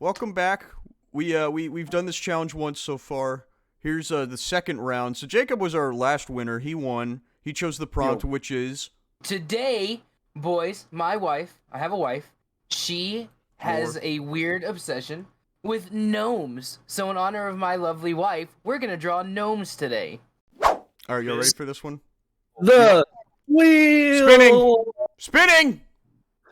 welcome back. We've done this challenge once so far. Here's the second round. So Jacob was our last winner. He won. He chose the prompt, which is today, boys. My wife. I have a wife. She has a weird obsession with gnomes. So in honor of my lovely wife, we're gonna draw gnomes today. All right. You ready for this one? The wheel Spinning.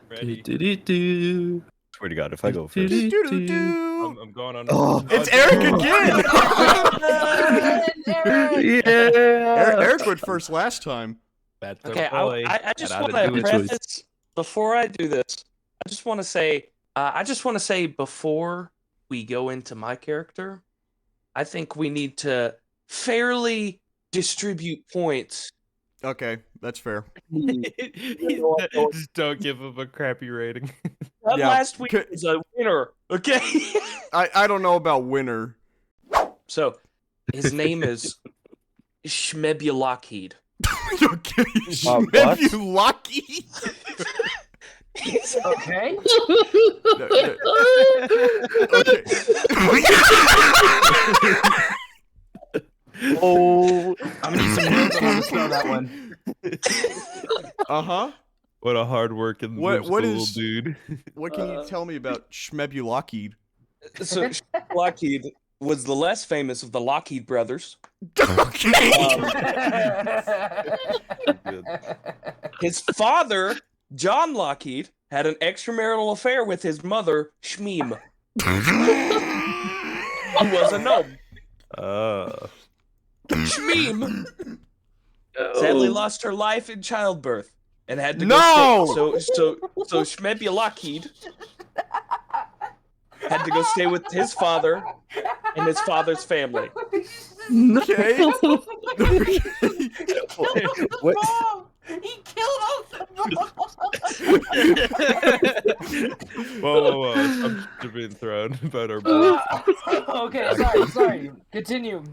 Ready. Do-do-do-do. Swear to God, if I go first, Do-do-do. I'm going on. Oh. It's Eric again. Yeah. Eric went first last time. Bad Okay, boy. I just Had want to to do it. preface before I do this. I just want to say before we go into my character, I think we need to fairly distribute points. Okay, that's fair. Just don't give him a crappy rating. That Yeah, last week was a winner. Okay. I don't know about winner. So his name is Shmebulakid. Okay, what? maybe lucky. Okay. Okay. Oh. I'm gonna need some notes on how to spell that one. Uh-huh. What a hard working What school is- dude. What can you tell me about Shmebulakid? So Shmebulakid was the less famous of the Lockheed brothers. Okay. His father, John Lockheed, had an extramarital affair with his mother, Shmeem, who was a gnome. Shmeem sadly lost her life in childbirth and had to No! go stay. So Shmebulakid had to go stay with his father and his father's family. Okay. What? He killed us. Whoa. Assumptions are being thrown about our boy. Okay, sorry. Continue.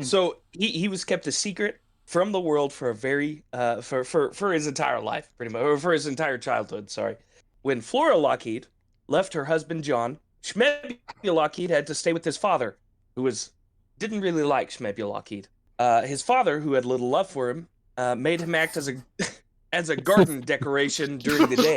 So he was kept a secret from the world for a very for his entire life, pretty much, or for his entire childhood. Sorry. When Flora Lockheed left her husband John, Shmebulakid had to stay with his father, who didn't really like Shmebulakid. His father, who had little love for him, made him act as a garden decoration during the day.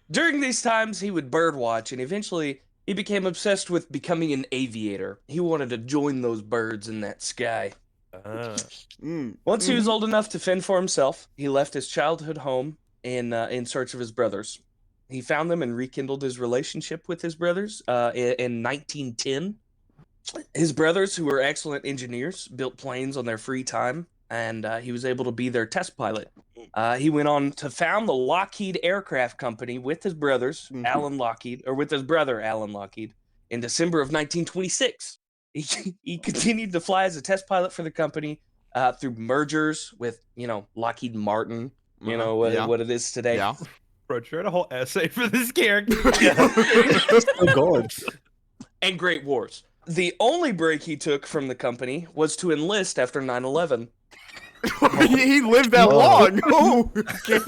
During these times, he would birdwatch, and eventually he became obsessed with becoming an aviator. He wanted to join those birds in that sky. Once he was old enough to fend for himself, he left his childhood home in search of his brothers. He found them and rekindled his relationship with his brothers in 1910. His brothers, who were excellent engineers, built planes on their free time, and he was able to be their test pilot. He went on to found the Lockheed Aircraft Company with his brothers, with his brother Alan Lockheed, in December of 1926. He continued to fly as a test pilot for the company through mergers with, Lockheed Martin, what it is today. Yeah. Bro, you wrote a whole essay for this character. Oh God. And Great Wars. The only break he took from the company was to enlist after 9/11. He lived that long. Oh, okay.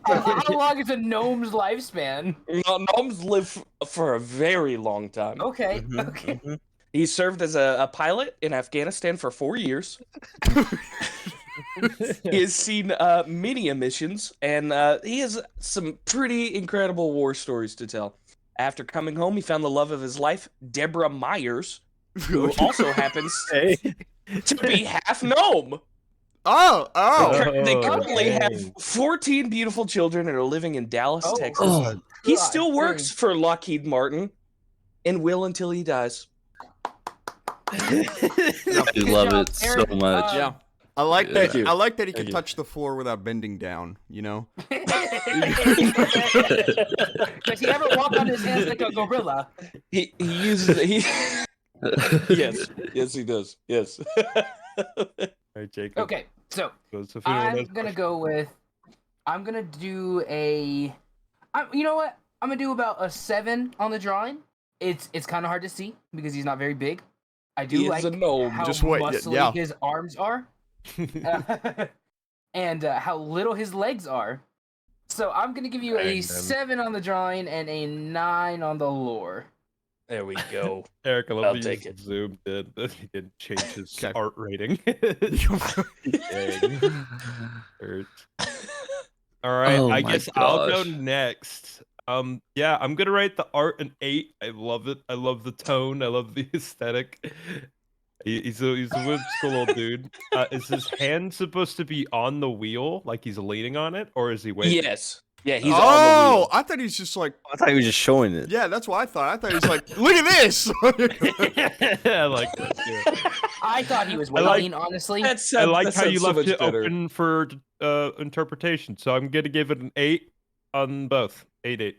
How long is a gnome's lifespan? Gnomes live for a very long time. Okay. He served as a pilot in Afghanistan for 4 years. He has seen many missions, and he has some pretty incredible war stories to tell. After coming home, he found the love of his life, Deborah Myers, who also happens to be half gnome. They currently have 14 beautiful children and are living in Dallas, Texas. He still works for Lockheed Martin and will until he dies. I love it so much. Yeah. I like that. you. I like that he can you. touch the floor without bending down. Does he ever walk on his hands like a gorilla? He uses yes he does. Yes. All right, Jacob. Okay, so Goes to final I'm next gonna question. go with. I'm gonna do a. You know what? I'm gonna do about a 7 on the drawing. It's kind of hard to see because he's not very big. I do He is like a gnome. how Just wait, muscly yeah. his arms are, and how little his legs are. So I'm gonna give you Dang, a man. 7 on the drawing and a 9 on the lore. There we go. Eric, I love I'll that take you it. zoomed in. He did change his 'Kay. art rating. Dang. Hurt. All right, Oh I my guess I'll go gosh. next. Yeah, I'm gonna rate the art an 8. I love it. I love the tone. I love the aesthetic. He's a whimsical old dude. Is his hand supposed to be on the wheel, like he's leaning on it, or is he waving? Yes. Yeah, he's on the wheel. I thought he's just like. I thought he was just showing it. Yeah, that's what I thought. I thought he's like, look at this. I like that too. I thought he was I like- waiting, honestly. That I sounds, like that how you sounds so left much it better. open for interpretation. So I'm gonna give it an 8 on both. 8.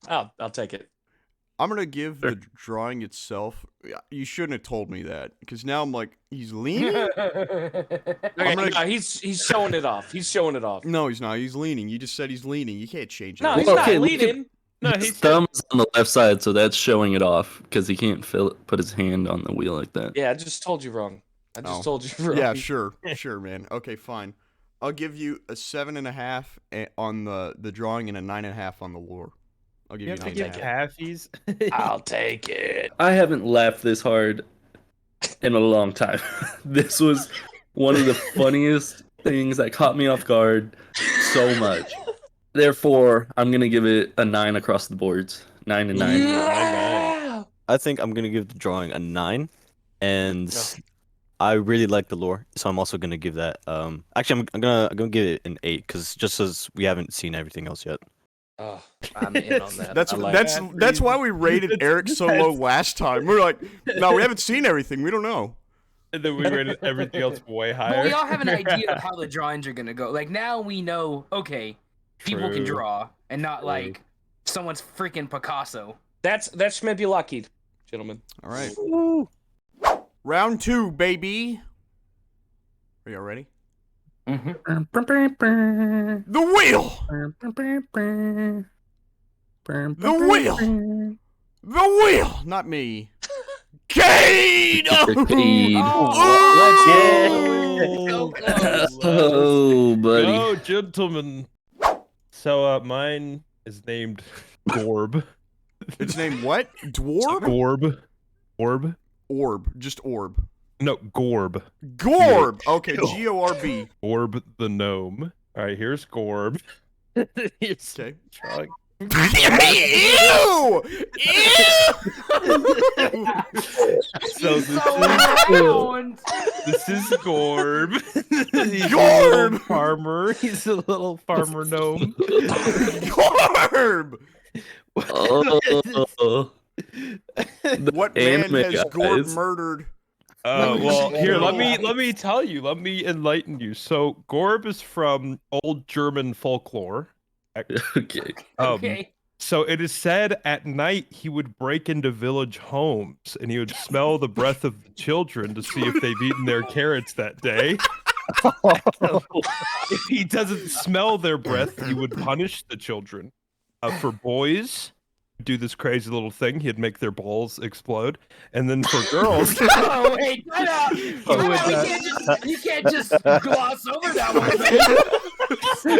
I'll take it. I'm gonna give the drawing itself. You shouldn't have told me that because now I'm like, he's leaning. Okay, gonna- no, he's showing it off. He's showing it off. No, he's not. He's leaning. You just said he's leaning. You can't change it. No, he's Well, not okay, look at- leaning. No, His he's thumb is on the left side, so that's showing it off because he can't put his hand on the wheel like that. Yeah, I just told you wrong. I just Oh. told you wrong. Yeah, sure, man. Okay, fine. I'll give you a 7.5 on the drawing and a 9.5 on the lore. I'll give You you have to 9.5. give halfies. I'll take it. I haven't laughed this hard in a long time. This was one of the funniest things that caught me off guard so much. Therefore, I'm gonna give it a 9 across the boards. 9 and 9. Yeah. I think I'm gonna give the drawing a 9, and No. I really like the lore, so I'm also gonna give that. Actually, I'm gonna give it an 8 because just as we haven't seen everything else yet. Oh, I'm in on that. That's I like that's why we rated Eric so low last time. We're like, no, we haven't seen everything. We don't know. And then we rated everything else way higher. But we all have an idea of how the drawings are gonna go. Like now we know, okay, people can True. draw and not True. like someone's freaking Picasso. That's maybe lucky, gentlemen. All right. Round 2, baby. Are y'all ready? Mm-hmm. The wheel. The wheel. The wheel. Not me. Cade. Cade. So close. Oh, buddy. Oh, gentlemen. So mine is named Gorb. It's named what? Dwarb? Gorb. Orb? Orb. Just orb. No, Gorb. Gorb. Okay, Gorb. Gorb the gnome. All right, here's Gorb. Here's Okay. drawing. Ew! So He's so round. this is Gorb. He's a Gorb! little farmer. He's a little farmer gnome. Gorb! Oh. What man Anime has Gorb guys. murdered? Well, here, let me tell you. Let me enlighten you. So, Gorb is from old German folklore. Okay. Okay. So it is said at night he would break into village homes and he would smell the breath of the children to see if they've eaten their carrots that day. If he doesn't smell their breath, he would punish the children. For boys, he'd do this crazy little thing. He'd make their balls explode. And then for girls, Oh wait, time out. You can't just gloss over that one.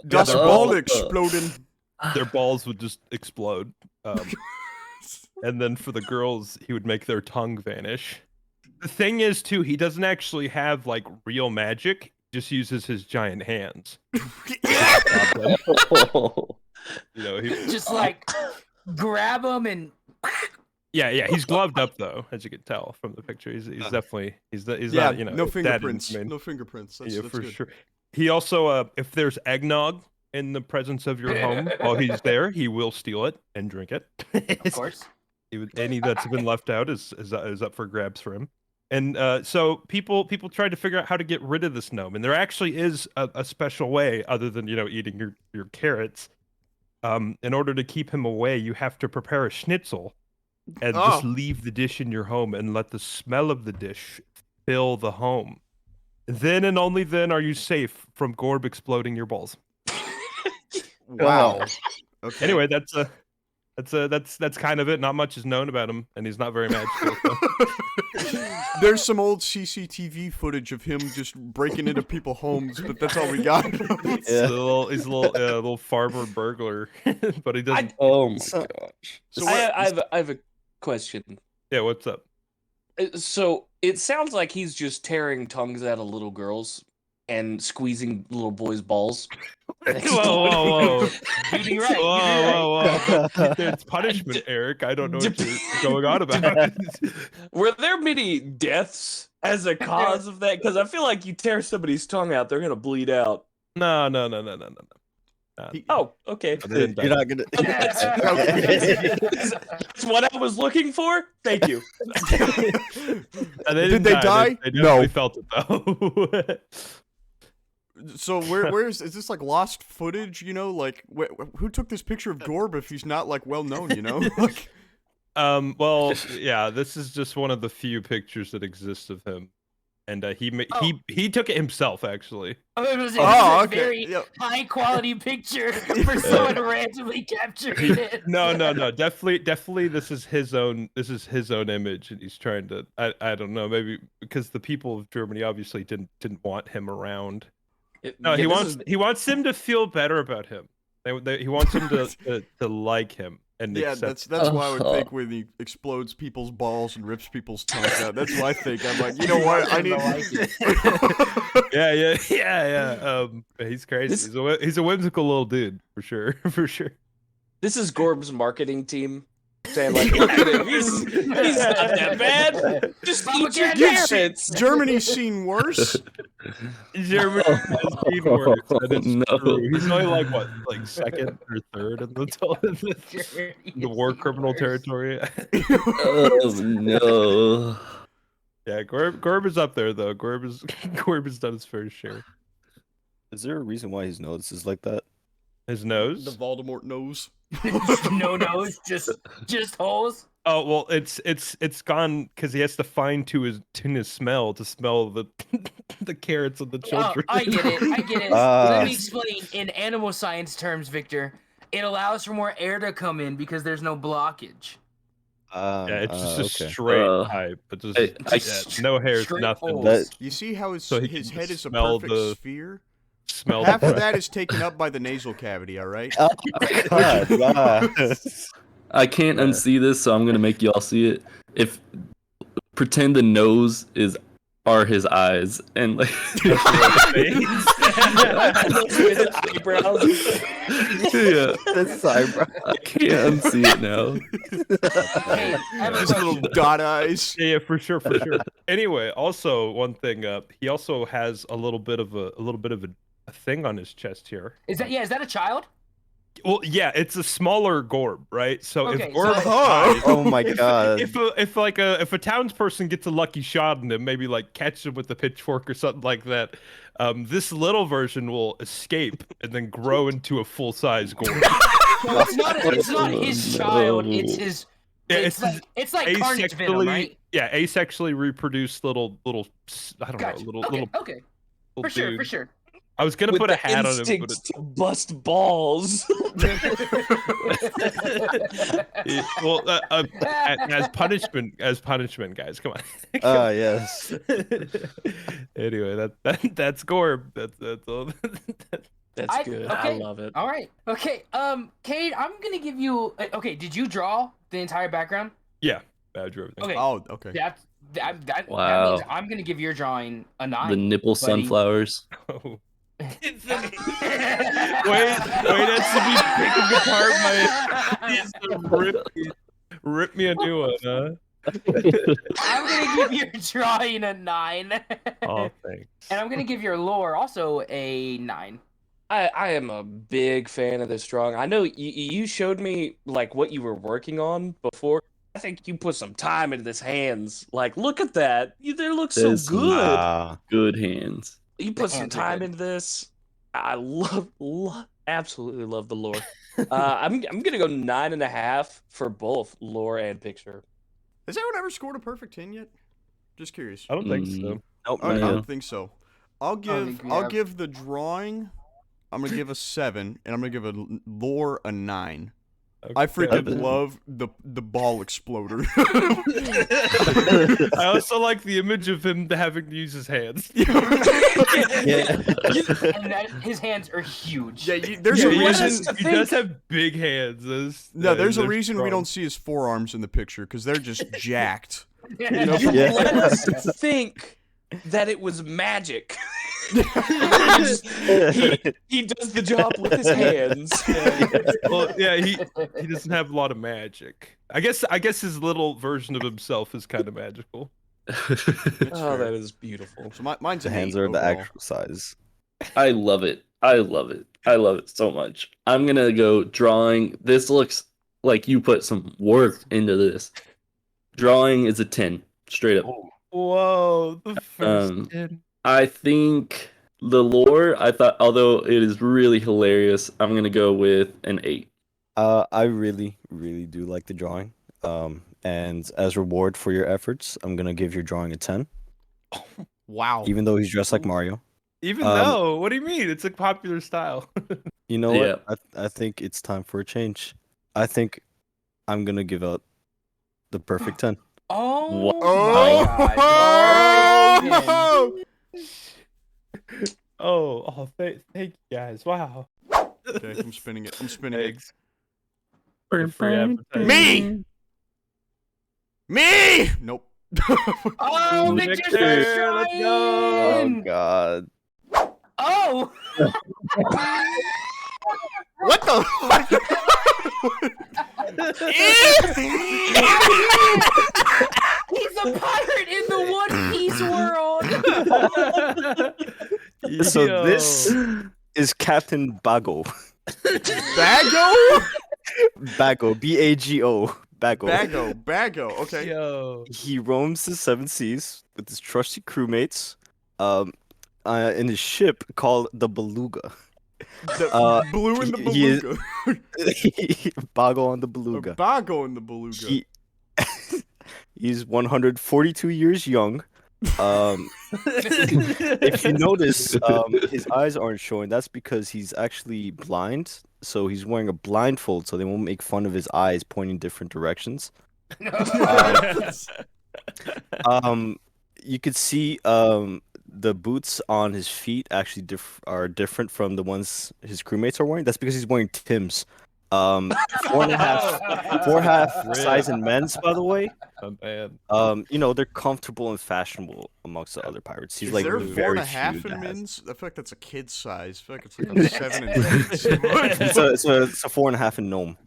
Das Oh. Ball exploding. their balls would just explode. And then for the girls, he would make their tongue vanish. The thing is, too, he doesn't actually have like real magic. He just uses his giant hands. You know, he, Just like grab them and yeah. He's gloved up though, as you can tell from the picture. He's definitely he's Yeah, not no that fingerprints. inhumane. No fingerprints. That's, Yeah, that's for good. sure. He also, if there's eggnog in the presence of your home while he's there, he will steal it and drink it. of course. Any that's been left out is up for grabs for him. And so people tried to figure out how to get rid of this gnome, and there actually is a special way other than eating your carrots. In order to keep him away, you have to prepare a schnitzel and just leave the dish in your home and let the smell of the dish fill the home. Then and only then are you safe from Gorb exploding your balls. Wow. Okay. Anyway, that's That's kind of it. Not much is known about him, and he's not very magical. So. There's some old CCTV footage of him just breaking into people's homes, but that's all we got. He's a little farmer burglar, but he doesn't. Oh my So- gosh. So I have a question. Yeah, what's up? So it sounds like he's just tearing tongues out of little girls and squeezing little boys' balls. Whoa! You're right. Whoa! It's punishment, Eric. I don't know what you're going on about. Were there many deaths as a cause of that? Because I feel like you tear somebody's tongue out, they're gonna bleed out. No. Oh, okay. You're not gonna. That's what I was looking for. Thank you. Did they die? They No. definitely felt it though. So where is this like lost footage? You know, like who took this picture of Gorb if he's not like well known? You know, like. Well, yeah. This is just one of the few pictures that exist of him, and he took it himself actually. It was Oh, a okay. very Yep. high quality picture for someone randomly capturing it. No. Definitely. This is his own image, and he's trying to. I don't know. Maybe because the people of Germany obviously didn't want him around. No, he wants him to feel better about him. He wants him to like him and Yeah, accept. that's why I would think when he explodes people's balls and rips people's tongues out. That's what I think. I'm like, you know what? I need. Yeah. He's crazy. He's a whimsical little dude for sure. This is Gorb's marketing team saying like, look at him, he's not that bad. Just eat your carrots. Germany's seen worse. Germany has seen worse. That is no. true. He's only like second or third in the war criminal territory. Oh no. Yeah, Gorb is up there though. Gorb has done his fair share. Is there a reason why his nose is like that? His nose. The Voldemort nose. No nose, just holes. Oh well, it's gone because he has to fine tune his smell to smell the the carrots of the children. I get it. Let me explain in animal science terms, Victor. It allows for more air to come in because there's no blockage. Yeah, it's just a okay. straight pipe, but just no hairs, Straight nothing. holes. You see how his So he can head is a smell perfect the- sphere? Smell Half the of that is taken up by the nasal cavity, all right? Oh my god! Wow. I can't unsee this, so I'm gonna make y'all see it. If pretend the nose are his eyes and like Eyebrows. yeah, That's eyebrow. I can't unsee it now. Hey, I have a His little question. dot eyes. Yeah, for sure. Anyway, also one thing, he also has a little bit of a thing on his chest here. Is that a child? Well, yeah, it's a smaller Gorb, right? So Okay, if Gorb so- dies, Oh my god. if a townsperson gets a lucky shot in him, maybe like catch him with a pitchfork or something like that, this little version will escape and then grow into a full-size Gorb. So it's not his child. It's his. Yeah, It's like carnage venom, right? Yeah, asexually reproduced little I don't Gotcha. know, Okay, little for sure, dude. for sure. I was gonna With put a the hat on him, but instinct to bust balls. well, as punishment, guys, come on. Yes. Anyway, that's Gorb. That's all. That's good. I okay. love it. All right. Okay. Cade, I'm gonna give you. Okay. Did you draw the entire background? Yeah, I drew everything. Okay. Oh, okay. That Wow. means I'm gonna give your drawing a 9. The nipple buddy. sunflowers. Oh. Wait, that's to be picking apart my. Rip me a new one, huh? I'm gonna give your drawing a 9. Oh, thanks. And I'm gonna give your lore also a 9. I am a big fan of this drawing. I know you showed me like what you were working on before. I think you put some time into this hands. Like, look at that. They look so There's some good. Good hands. You put some hands are time good. into this. I absolutely love the lore. I'm gonna go 9.5 for both lore and picture. Has anyone ever scored a perfect 10 yet? Just curious. I don't think so. Nope. I no. don't think so. I'll think we I'll have. give the drawing. I'm gonna give a 7, and I'm gonna give a lore a 9. I freaking Okay. love the ball exploder. I also like the image of him having to use his hands. Yeah. And that his hands are huge. Yeah, there's a he reason. he does have big hands. No, there's a they're reason we strong. don't see his forearms in the picture because they're just jacked. You Yeah. let us think that it was magic. he does the job with his hands. Well, yeah, he doesn't have a lot of magic. I guess his little version of himself is kind of magical. Oh, that is beautiful. So mine's The an hands 8 are the overall. actual size. I love it. I love it. I love it so much. I'm gonna go drawing. This looks like you put some work into this. Drawing is a 10, straight up. Whoa, the first Um, 10. I think the lore, I thought, although it is really hilarious, I'm gonna go with an 8. I really, really do like the drawing. And as reward for your efforts, I'm gonna give your drawing a 10. Wow. Even though he's dressed like Mario. Even um, though, what do you mean? It's a popular style. You know Yeah. what? I think it's time for a change. I think I'm gonna give out the perfect 10. Oh Wow. my god. Oh! Thank you guys. Wow. Okay, I'm spinning it. I'm spinning it. Thanks. For free advertising. Me! Me! Nope. Oh, Victor, Victor's let's trying! Oh god. Oh! What the? He's a pirate in the One Piece world! So Yo. this is Captain Bago. Bago? Bago. B-A-G-O. Bago. Bago. Okay. Yo. He roams the seven seas with his trusty crewmates in his ship called the Beluga. The blue in the he is- beluga. Bago on the Or Beluga. Bago in the beluga. He, he's 142 years young. If you notice, his eyes aren't showing. That's because he's actually blind. So he's wearing a blindfold, so they won't make fun of his eyes pointing different directions. You could see the boots on his feet actually are different from the ones his crewmates are wearing. That's because he's wearing Tim's. 4.5 size in men's, by the way. Oh, man. You know, they're comfortable and fashionable amongst the other pirates. He's Is like there very 4.5 few in that has- men's? I feel like that's a kid size. I feel like it's like a 7 and 8. It's a 4.5 in gnome.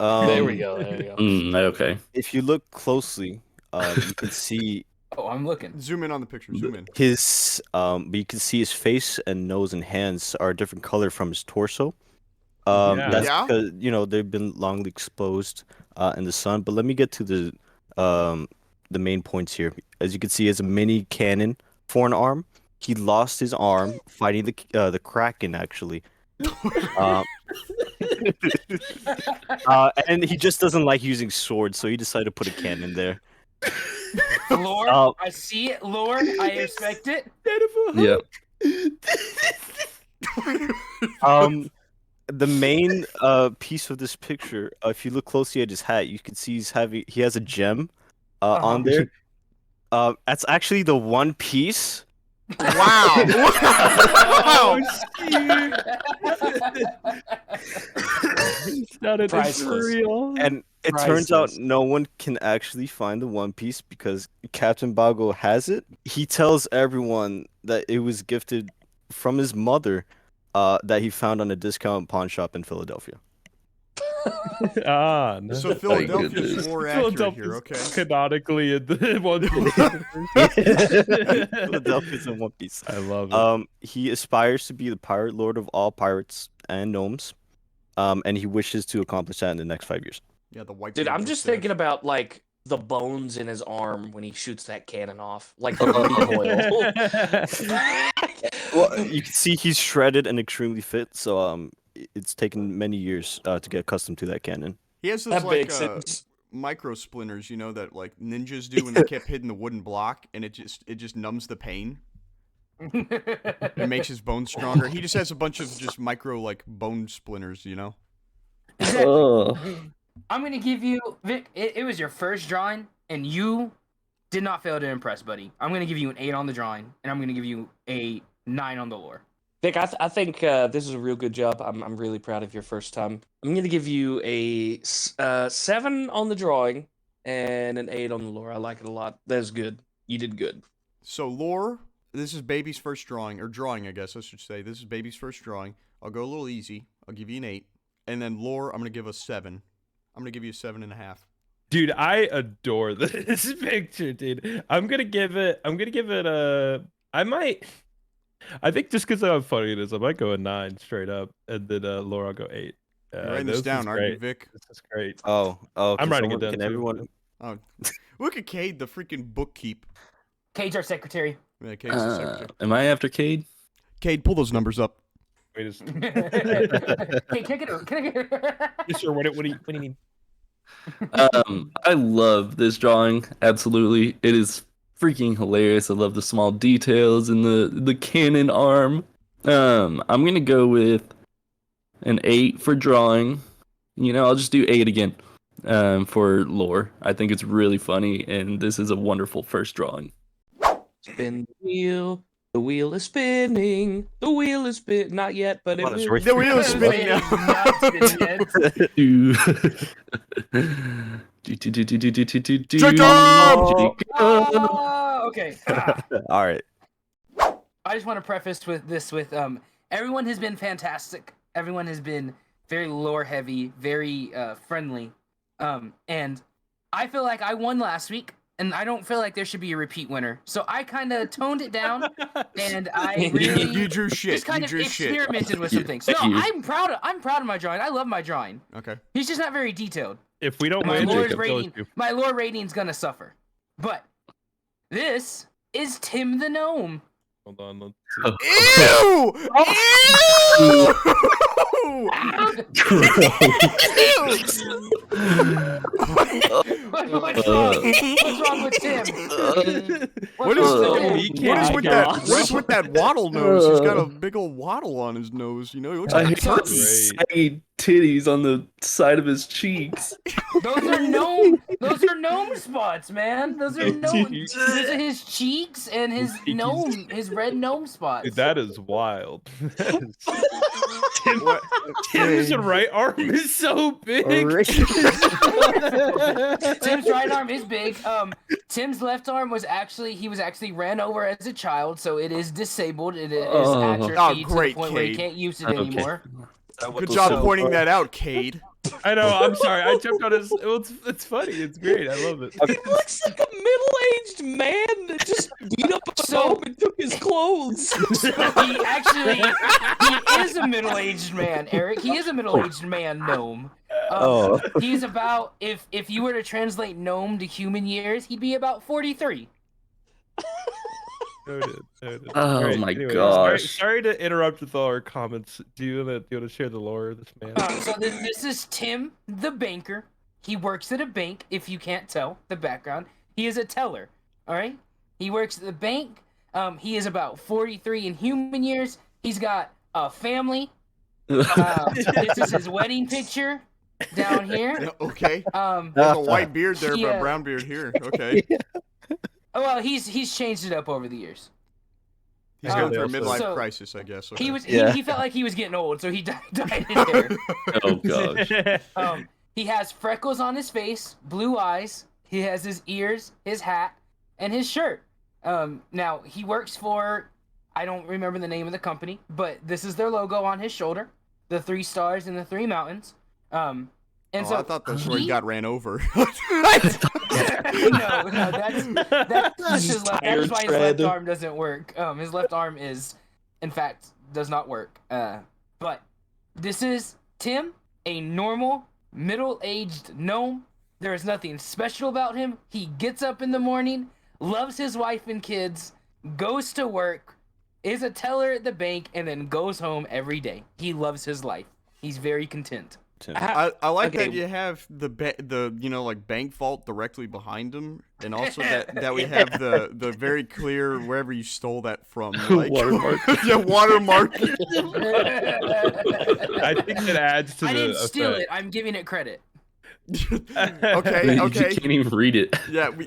There we go. There we go. Okay. If you look closely, you can see Oh, I'm looking. Zoom in on the picture. Zoom in. his but you can see his face and nose and hands are a different color from his torso. Yeah. That's Yeah? because they've been longly exposed in the sun. But let me get to the main points here. As you can see, he has a mini cannon for an arm. He lost his arm fighting the Kraken actually. And he just doesn't like using swords, so he decided to put a cannon there. Lore, I see it. Lore, I respect it. Yeah. The main piece of this picture, if you look closely at his hat, you can see he has a gem on there. That's actually the One Piece. Wow. Oh, Priceless. And it turns out Priceless. no one can actually find the One Piece because Captain Bago has it. He tells everyone that it was gifted from his mother that he found on a discount pawn shop in Philadelphia. No. So Philadelphia's goodness. more accurate here, Philadelphia's okay? canonically in the One Piece. Philadelphia's in One Piece. I love it. He aspires to be the pirate lord of all pirates and gnomes. And he wishes to accomplish that in the next 5 years. Yeah, the white Dude, dude I'm just said. thinking about like the bones in his arm when he shoots that cannon off, like the recoil. Well, you can see he's shredded and extremely fit, so it's taken many years to get accustomed to that cannon. He has those That like makes sense. micro splinters, that like ninjas do when they kept hitting the wooden block, and it just numbs the pain. It makes his bones stronger. He just has a bunch of just micro like bone splinters, Exactly. Oh, I'm gonna give you, Vic. It was your first drawing, and you did not fail to impress, buddy. I'm gonna give you an 8 on the drawing, and I'm gonna give you a 9 on the lore. Vic, I think this is a real good job. I'm really proud of your first time. I'm gonna give you a 7 on the drawing and an 8 on the lore. I like it a lot. That's good. You did good. So lore, this is baby's first drawing, or drawing, I guess I should say. This is baby's first drawing. I'll go a little easy. I'll give you an 8, and then lore, I'm gonna give a 7. I'm gonna give you a 7.5. Dude, I adore this picture, dude. I'm gonna give it a. I think just because of how funny it is, I might go a 9 straight up, and then Laura will go 8. You're writing this down, aren't you, Vic? This is great. Oh, I'm can writing it someone- down Can too. everyone? Oh, look at Cade, the freaking bookkeep. Cade's our secretary. Yeah, Cade's the secretary. am I after Cade? Cade, pull those numbers up. Wait, is, Hey, can I get it? yes, sir, what do you mean? I love this drawing. Absolutely, it is freaking hilarious. I love the small details and the cannon arm. I'm gonna go with an 8 for drawing. You know, I'll just do 8 again. For lore, I think it's really funny, and this is a wonderful first drawing. Spin the wheel. The wheel is spinning. The wheel is spin. Not yet, but it Come on, will. it's The wheel is spinning now. Jacob! Oh, okay. All right. I just want to preface with this with everyone has been fantastic. Everyone has been very lore heavy, very friendly. And I feel like I won last week, and I don't feel like there should be a repeat winner. So I kind of toned it down, and I really You drew shit. just kind You of drew shit. experimented with some things. No, I'm proud of my drawing. I love my drawing. Okay. He's just not very detailed. If we don't My win, lore's Jacob, rating, my lore rating's gonna suffer. But this is Tim the Gnome. Hold on, let's Ew! Ew! What's wrong? What's wrong with Tim? What is, What's wrong what with Tim? is with that? gosh. What is with that waddle nose? He's got a big old waddle on his nose. You know, he looks I like a hate turkey. saggy titties on the side of his cheeks. Those are gnome spots, man. Those are his cheeks and his gnome, his red gnome spots. Dude, that is wild. What? Tim's right arm is so big. Tim's right arm is big. Tim's left arm was actually ran over as a child, so it is disabled. It is atrophied Oh, to great, the point where he Cade. can't use it Okay. anymore. Good job pointing that out, Cade. I know. I'm sorry. I jumped on his. It's funny. It's great. I love it. He looks like a middle-aged man that just beat up a gnome and took his clothes. He is a middle-aged man, Eric. He is a middle-aged man gnome. He's about, if you were to translate gnome to human years, he'd be about 43. Noted. Oh Great. my Anyways, gosh. Sorry to interrupt with all our comments. Do you want to share the lore of this man? So this is Tim the banker. He works at a bank, if you can't tell the background. He is a teller, all right? He works at the bank. He is about 43 in human years. He's got a family. This is his wedding picture down here. Yeah, okay. Um, There's a white beard there, but Yeah. a brown beard here. Okay. well, he's changed it up over the years. He's going through a also- midlife So, crisis, I guess. Okay. He felt like he was getting old, so he dyed his hair. Oh gosh. He has freckles on his face, blue eyes. He has his ears, his hat, and his shirt. Now he works for, I don't remember the name of the company, but this is their logo on his shoulder, the 3 stars and the 3 mountains. And so I thought that's where he got ran over. no, that's his left. Tire That's why his tread. left arm doesn't work. His left arm in fact, does not work. But this is Tim, a normal, middle-aged gnome. There is nothing special about him. He gets up in the morning, loves his wife and kids, goes to work, is a teller at the bank, and then goes home every day. He loves his life. He's very content. Tim. I like that Okay. you have the like bank vault directly behind him, and also that we have the very clear wherever you stole that from, like Watermark. yeah, watermark. I think it adds to I the didn't steal effect. it. I'm giving it credit. Okay, You okay. can't even read it. Yeah, we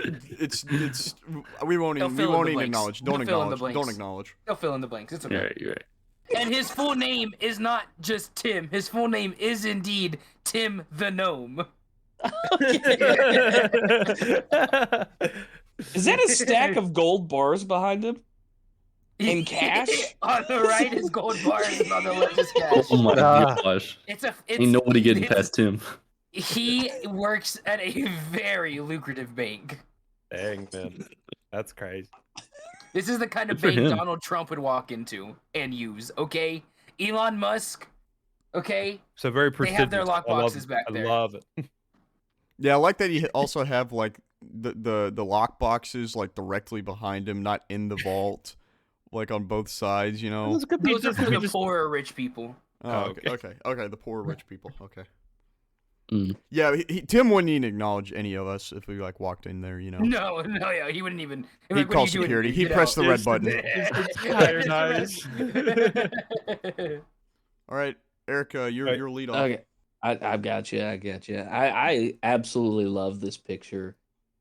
won't He'll even fill in the blanks. acknowledge. He'll Don't fill in the acknowledge. blanks. Don't acknowledge. He'll fill in the blanks. It's okay. You're right. You're right. And his full name is not just Tim. His full name is indeed Tim the Gnome. Is that a stack of gold bars behind him? In cash? On the right is gold bars, and on the left is cash. Oh my Ah. gosh. It's Ain't nobody getting past him. He works at a very lucrative bank. Dang, man. That's crazy. This is the kind of Good for bank him. Donald Trump would walk into and use, okay? Elon Musk, okay? So very They prestigious. have their lock I love boxes it. back there. I love it. Yeah, I like that you also have like the lock boxes like directly behind him, not in the vault, like on both sides. You know. Those could be Those are just- for could be the just- poorer rich people. Oh, okay. okay. The poor rich people. Okay. Mm. Yeah, Tim wouldn't even acknowledge any of us if we like walked in there. You know. No, yeah, he wouldn't even. He'd like, what are call you doing? security. He'd Get press out. the red button. It's tired eyes. All right, Erica, Right. your lead off. Okay, I've got you. I absolutely love this picture,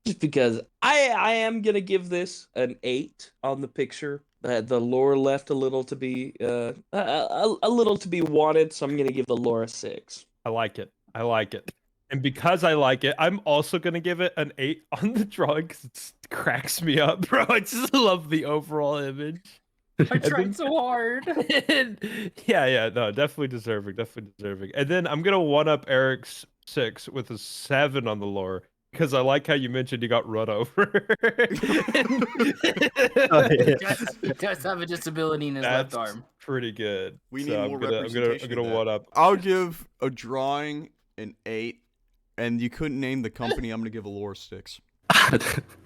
just because I am gonna give this an 8 on the picture. The lore left a little to be a little to be wanted, so I'm gonna give the lore a 6. I like it. I like it. And because I like it, I'm also going to give it an 8 on the drawing because it cracks me up, bro. I just love the overall image. I tried so hard. Yeah, no, definitely deserving. And then I'm going to one up Eric's 6 with a 7 on the lore because I like how you mentioned he got run over. He does have a disability in his left That's arm. pretty good. We So need I'm more gonna representation of that. one up. I'll give a drawing an 8, and you couldn't name the company. I'm gonna give a lore 6.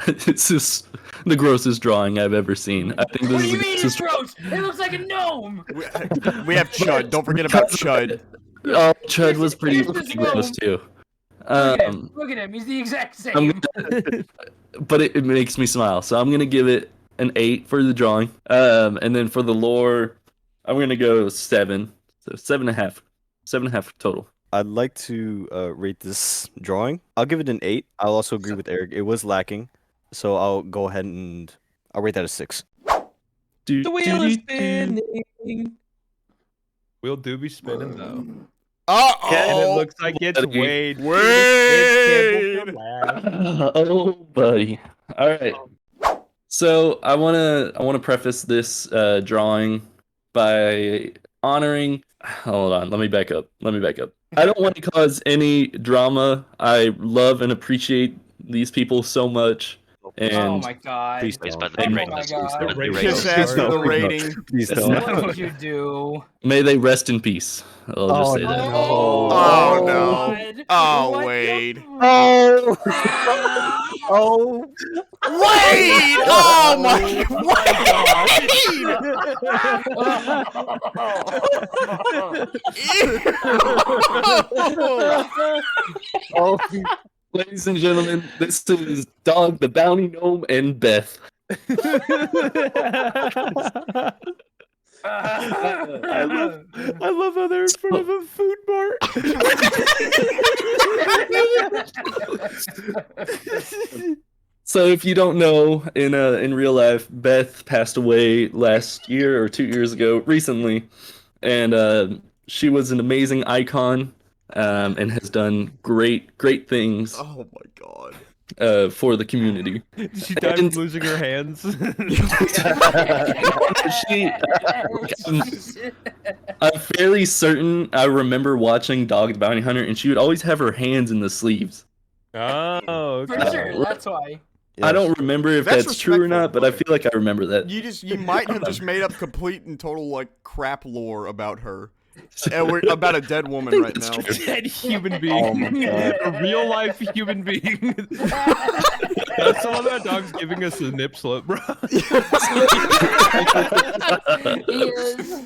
It's just the grossest drawing I've ever seen. I think What this do you is mean it's gross? It looks like a gnome. We have Chud. Don't forget about Chud. Oh, Chud was pretty, Here's this pretty gross too. Look at him. He's the exact I'm same. but it makes me smile, so I'm gonna give it an 8 for the drawing. And then for the lore, I'm gonna go 7, so 7.5, 7.5 total. I'd like to rate this drawing. I'll give it an 8. I'll also agree with Eric. It was lacking, so I'll go ahead and I'll rate that a 6. Do, The wheel is spinning. Wheel do be spinning though. Uh-oh. And it looks like it's Okay. Wade. Wade! It's Campbell for last. Oh, buddy. All right. So I wanna preface this drawing by honoring. Hold on. Let me back up. I don't want to cause any drama. I love and appreciate these people so much. And Oh my god. Please Please, don't. by the Oh rate my this. God. By the rate Kiss this. ass for the No, rating. Please It's don't. not- What did you do? may they rest in peace. I'll just say that. Oh, no. God. Oh, What the Wade. Oh! Oh! Wade! Oh my Oh! Ladies and gentlemen, this is Dog the Bounty Gnome and Beth. I love how they're in front of a food mart. So if you don't know, in real life, Beth passed away last year or 2 years ago, recently, and she was an amazing icon, and has done great things Oh my god. for the community. She died And- from losing her hands. She, I'm fairly certain I remember watching Dog the Bounty Hunter, and she would always have her hands in the sleeves. Oh, For okay. sure, that's why. I don't remember if That's that's true or respectful. not, but I feel like I remember that. You might have just made up complete and total like crap lore about her. And we're about a dead woman right now. Dead human being. Oh my God. A real life human being. That's all about dogs giving us a nip slip, bro. He is.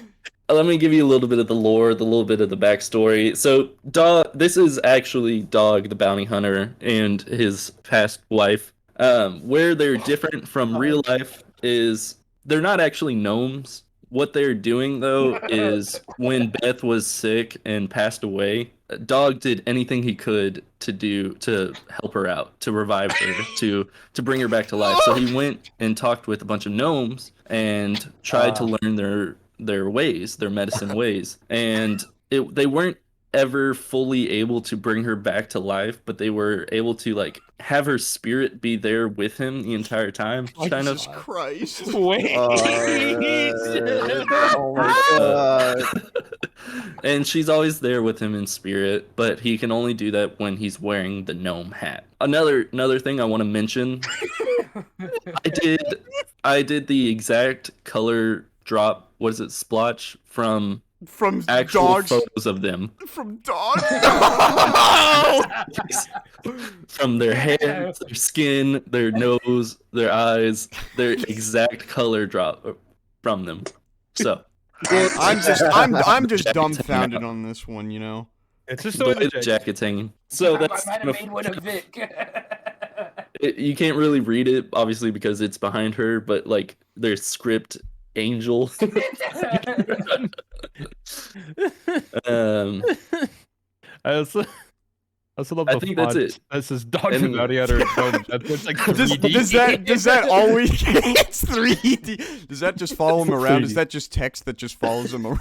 let me give you a little bit of the lore, the little bit of the backstory. So, this is actually Dog the bounty hunter and his past wife. Where they're different from real life is they're not actually gnomes. What they're doing though is when Beth was sick and passed away, Dog did anything he could to help her out, to revive her, to bring her back to life. So he went and talked with a bunch of gnomes and tried to learn their ways, their medicine ways. And they weren't ever fully able to bring her back to life, but they were able to like have her spirit be there with him the entire time. Kind of. Jesus Christ. Wait. Oh my god. And she's always there with him in spirit, but he can only do that when he's wearing the gnome hat. Another thing I want to mention, I did the exact color drop, what is it, splotch from actual dogs. photos of them. From dogs? From their hair, their skin, their nose, their eyes, their exact color drop from them. So I'm just dumbfounded on this one, you know. It's just the the way way the the jacket's hanging. So that's I might have made one of Vic. you can't really read it obviously because it's behind her, but like there's script angel. I also love the I think that's font. it. This is Dog the And- Bounty Hunter. It's like 3D. Does that always it's 3D? Does that just follow him around? Is that just text that just follows him around?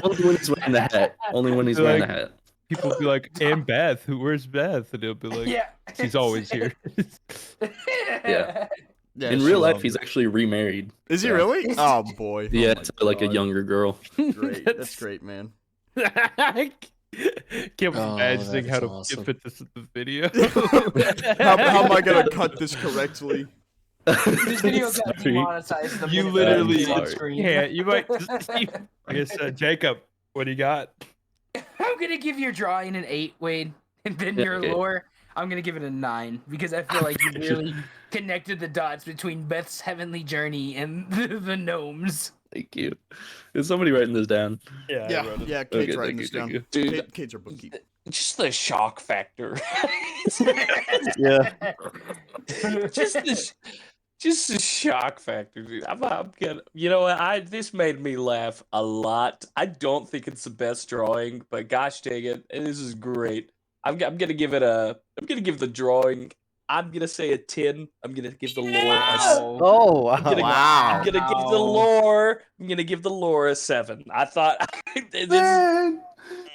Only when he's wearing the hat. Only when he's wearing the hat. People will be like, "And Beth, where's Beth?" And he'll be like, Yeah. "She's always here." Yeah. Yeah, In she real life, loves he's it. actually remarried. Is he Yeah. really? Oh boy. Yeah, Oh, to my like a God. younger girl. Great. That's great, man. I can't Oh, imagining that how is to awesome. fit this in the video. How am I gonna cut this correctly? This video got Sorry. demonetized. The You minute literally it's on sorry. screen. can't. You might just see. I guess Jacob, what do you got? I'm gonna give your drawing an 8, Wade, and then your Okay. lore, I'm gonna give it a 9 because I feel like you really connected the dots between Beth's heavenly journey and the gnomes. Thank you. Is somebody writing this down? Yeah, Yeah, Kate's Okay, writing thank this you, down. thank Dude, Kate's our bookkeeper. just the shock factor. Yeah. just the shock factor, dude. I'm gonna, you know what? This made me laugh a lot. I don't think it's the best drawing, but gosh dang it, this is great. I'm gonna give the drawing. I'm gonna say a 10. I'm gonna give the lore. Wow. Oh I'm gonna, Wow. I'm gonna give the Wow. lore. I'm gonna give the lore a 7. I thought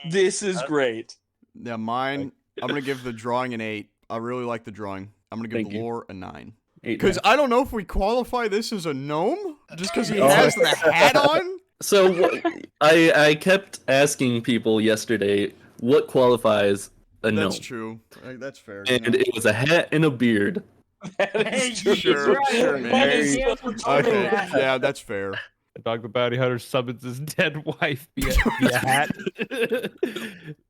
this is great. Yeah, mine. I'm gonna give the drawing an 8. I really like the drawing. I'm gonna give Thank the you. lore a 9. 8. Because I don't know if we qualify this as a gnome just because he Oh. has the hat on. So I kept asking people yesterday what qualifies a gnome, That's true. That's fair. you and know? it was a hat and a beard. That Hey, is true. Sure, sure, man. That is Yeah, so Okay, that. yeah, that's fair. Dog the Bounty Hunter summons his dead wife via hat,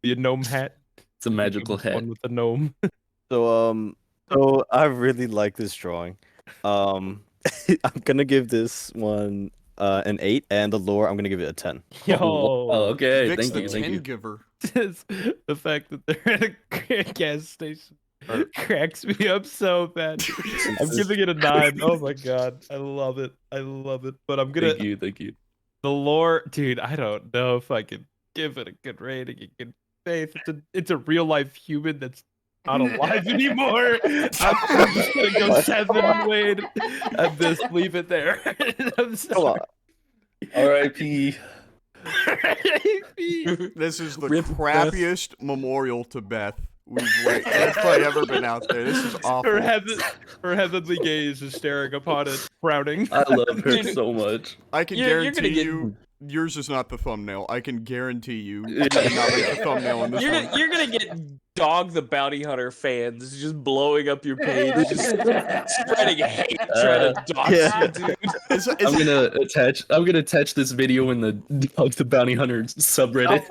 via gnome hat. It's a magical It was fun hat. with the gnome. So I really like this drawing. I'm gonna give this one an 8, and the lore I'm gonna give it a 10. Yo, Oh, okay. Vic's Thank the you. Thank 10 you. giver. the fact that they're at a gas station cracks me up so bad. I'm giving it a 9. Oh my god, I love it. I love it. But I'm gonna Thank you. Thank you. the lore, dude. I don't know if I can give it a good rating, a good faith. It's a real life human that's not alive anymore. I'm just gonna go 7, Wade, and just leave it there. I'm Come sorry. on. R.I.P. This is the Rip Beth. crappiest memorial to Beth that's probably ever been out there. This is awful. Her heavenly gaze is staring upon it, frowning. I love her Dude. so much. I can You're gonna guarantee get- you, yours is not the thumbnail. I can guarantee you, Yeah. you did not make the thumbnail in this one. You're gonna get Dog the Bounty Hunter fans just blowing up your page, just spreading hate, trying to dox Yeah. you, dude. I'm gonna attach this video in the Dog the Bounty Hunter subreddit.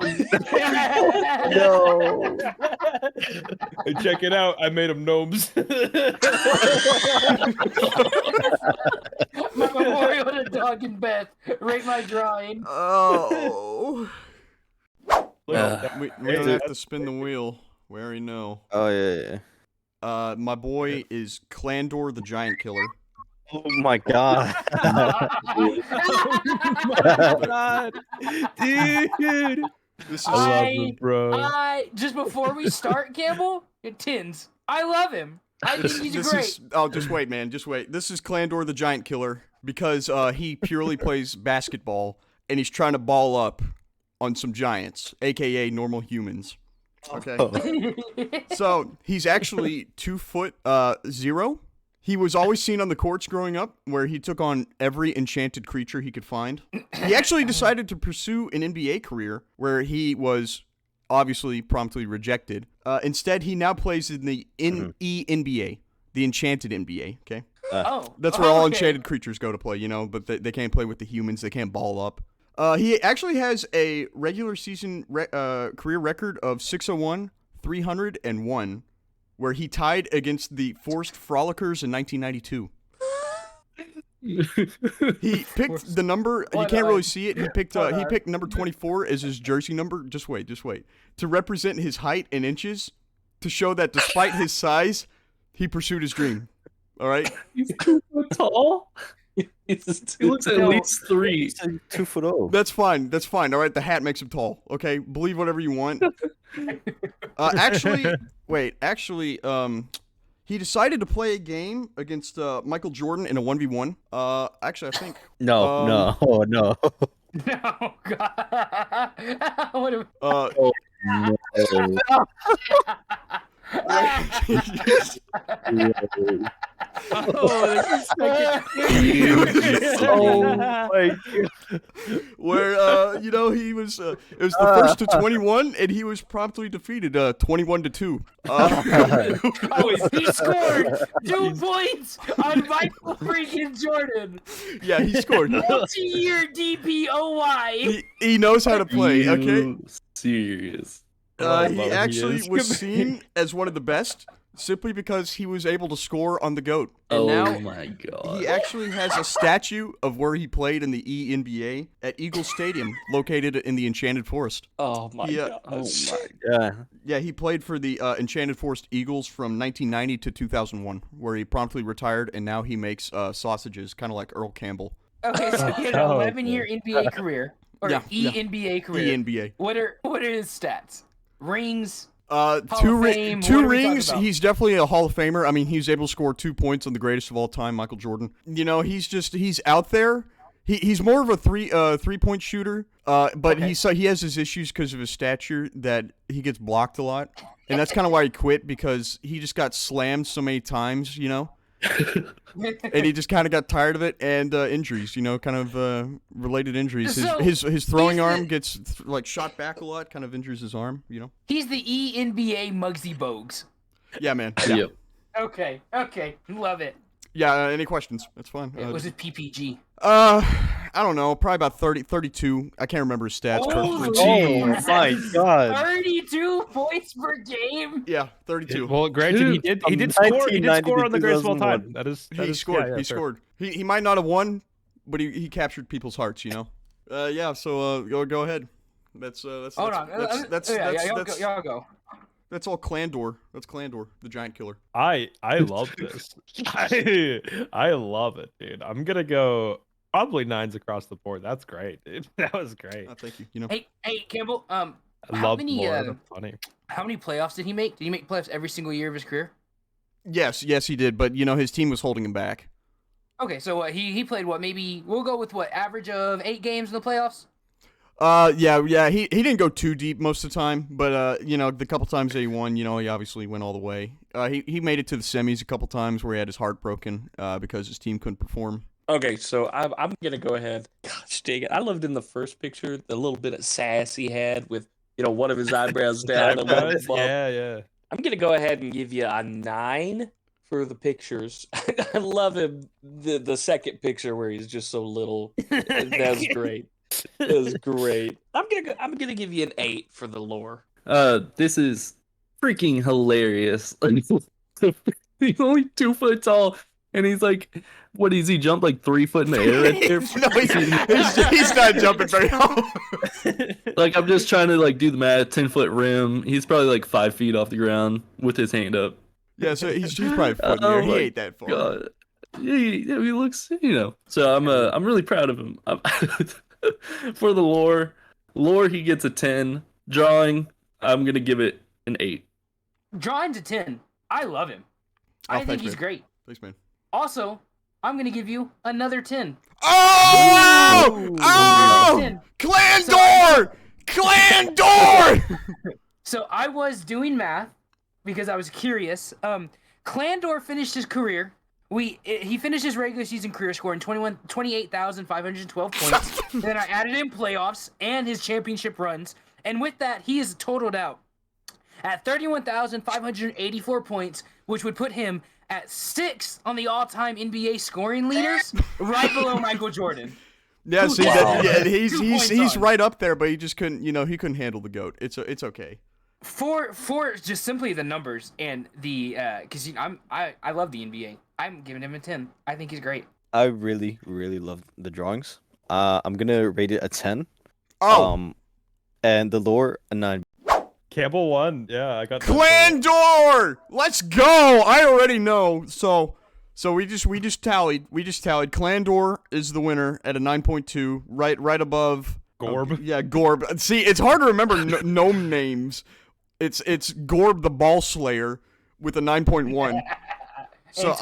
No. Hey, check it out. I made them gnomes. My memorial to Doug and Beth. Rate my drawing. Oh. Well, Uh, we don't have to spin the wheel. We already know. Oh yeah. My boy is Clandor the Giant Killer. Oh my god. God, dude. This is I love him, bro. Just before we start, Campbell, Tins. I love him. I think he's great. just wait, man. Just wait. This is Clandor the Giant Killer because he purely plays basketball and he's trying to ball up on some giants, aka normal humans. Okay. So he's actually 2'0". He was always seen on the courts growing up, where he took on every enchanted creature he could find. He actually decided to pursue an NBA career, where he was obviously promptly rejected. Instead, he now plays in the ENBA, the Enchanted NBA. Okay, that's where all enchanted creatures go to play. You know, but they can't play with the humans. They can't ball up. He actually has a regular season career record of 601, 301. Where he tied against the Forced Frolickers in 1992. He picked the number. You can't really see it. He picked number 24 as his jersey number. Just wait. To represent his height in inches, to show that despite his size, he pursued his dream. All right. He's 2 foot tall. He looks at least 3. He's 2'0". That's fine. All right. The hat makes him tall. Okay. Believe whatever you want. Actually, he decided to play a game against Michael Jordan in a 1v1. Actually, I think. No. No, God. What a- No. Oh my Where he was it was the first to 21 and he was promptly defeated 21-2. He scored 2 points on Michael freaking Jordan. Yeah, he scored. Multi-year DPOY. He knows how to play, okay? You serious? He actually was seen as one of the best simply because he was able to score on the GOAT. And now my god. he actually has a statue of where he played in the ENBA at Eagle Stadium, located in the Enchanted Forest. Oh my god. Oh my god. Yeah, he played for the Enchanted Forest Eagles from 1990 to 2001, where he promptly retired, and now he makes sausages, kind of like Earl Campbell. Okay, so he had an 11-year NBA career. Or ENBA career. ENBA. What are his stats? Rings? Two Fame, rings. He's definitely a Hall of Famer. I mean, he was able to score 2 points on the greatest of all time, Michael Jordan. You know, he's out there. He's more of a three-point shooter. But he has his issues because of his stature that he gets blocked a lot, and that's kind of why he quit, because he just got slammed so many times. You know. And he just kind of got tired of it, and injuries, kind of related injuries. His throwing arm gets shot back a lot, kind of injures his arm. He's the ENBA Muggsy Bogues. Yeah, man. Yeah. Yep. Okay, love it. Yeah. Any questions? That's fine. Was it PPG? I don't know. Probably about 32. I can't remember his stats. Oh my god. 32 points per game. Yeah, 32. Well, granted, he did score. He did score on the greatest of all time. He scored. He scored. He might not have won, but he captured people's hearts. Yeah. So go ahead. That's Hold on. Y'all go. That's all Clandor. That's Clandor, the giant killer. I love this. I love it, dude. I'm gonna go probably 9s across the board. That's great, dude. That was great. Thank you. Hey, Campbell. I love Lord. That's funny. How many playoffs did he make? Did he make playoffs every single year of his career? Yes, he did. But his team was holding him back. Okay, so he played what? Maybe we'll go with average of 8 games in the playoffs. Yeah. He didn't go too deep most of the time, but the couple times that he won, he obviously went all the way. He made it to the semis a couple times where he had his heart broken because his team couldn't perform. Okay, so I'm gonna go ahead. Gosh dang it! I loved in the first picture the little bit of sass he had with one of his eyebrows down. And one above. Yeah. I'm gonna go ahead and give you a 9 for the pictures. I love him. The second picture where he's just so little. That's great. It was great. I'm gonna give you an 8 for the lore. This is freaking hilarious. Like, he's only 2 foot tall, and he's like, what does he jump like 3 foot in the air right there? No, he's not jumping very high. Like, I'm just trying to like do the math. 10-foot rim. He's probably like 5 feet off the ground with his hand up. Yeah, so he's probably a foot in the air. He ain't that far. God. He looks, So I'm really proud of him. For the lore, he gets a 10. Drawing, I'm gonna give it an 8. Drawing to 10. I love him. I think thanks, he's man. great. Thanks, man. Also, I'm gonna give you another 10. Oh! Oh! 10. Clandor! Clandor! So I was doing math because I was curious. Clandor finished his career. He finished his regular season career scoring 28,512 points. Then I added in playoffs and his championship runs, and with that, he is totaled out at 31,584 points, which would put him at 6th on the all-time NBA scoring leaders, right below Michael Jordan. Yeah, see, he's on. right up there, but he just couldn't, he couldn't handle the GOAT. It's okay. For just simply the numbers and the because I love the NBA. I'm giving him a 10. I think he's great. I really, really love the drawings. I'm gonna rate it a 10. Oh, And the lore a 9. Campbell won. Yeah, I got that. Clandor! Let's go! I already know. So we just tallied. Clandor is the winner at a 9.2, right above Gorb. Yeah, Gorb. See, it's hard to remember gnome names. It's Gorb the Ball Slayer with a 9.1. So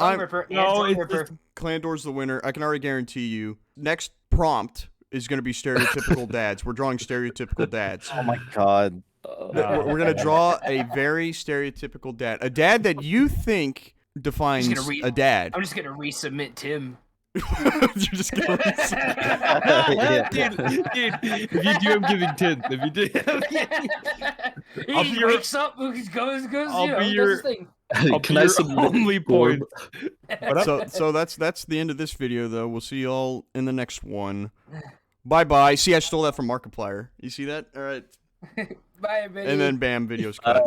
Clandor's the winner. I can already guarantee you. Next prompt is going to be stereotypical dads. We're drawing stereotypical dads. Oh my god. We're going to draw a very stereotypical dad. A dad that you think defines a dad. I'm just going to resubmit Tim. You're just going to Dude, if you do, I'm giving 10. If you do, he wakes up, goes, I'll be does your- his thing. Can I submit only Gorb? point? So that's the end of this video, though. We'll see y'all in the next one. Bye. See, I stole that from Markiplier. You see that? All right. Bye, baby. And then bam, video's cut.